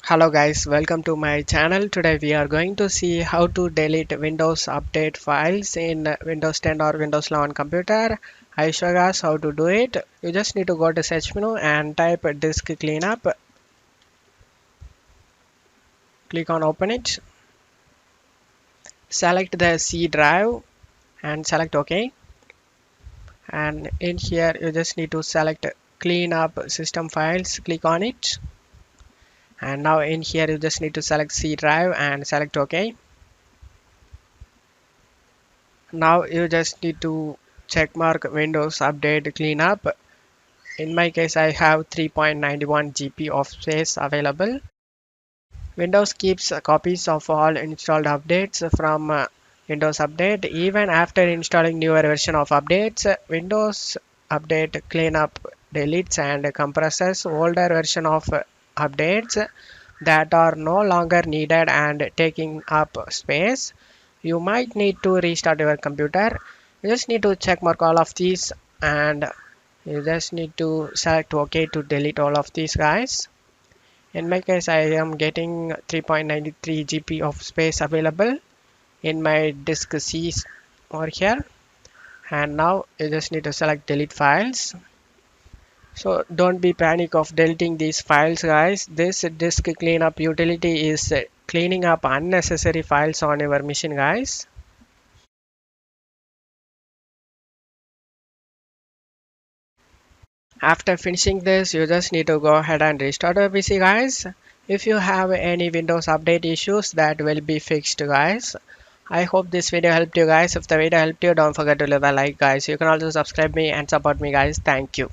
Hello guys, welcome to my channel. Today we are going to see how to delete Windows Update files in Windows 10 or Windows 11 computer. I show you guys how to do it. You just need to go to search menu and type disk cleanup. Click on open it. Select the C drive and select OK. And in here you just need to select clean up system files. Click on it. And now in here you just need to select C drive and select OK. Now you just need to check mark Windows Update Cleanup. In my case, I have 3.91 GB of space available. Windows keeps copies of all installed updates from Windows Update. Even after installing newer version of updates, Windows Update Cleanup deletes and compresses older version of updates that are no longer needed and taking up space. You might need to restart your computer. You just need to check mark all of these and you just need to select OK to delete all of these guys. In my case, I am getting 3.93 GB of space available in my disk C over here. And now you just need to select delete files. So don't be panic of deleting these files guys. This disk cleanup utility is cleaning up unnecessary files on your machine guys. After finishing this, you just need to go ahead and restart your PC guys. If you have any Windows update issues, that will be fixed guys. I hope this video helped you guys. If the video helped you, don't forget to leave a like guys. You can also subscribe me and support me guys. Thank you.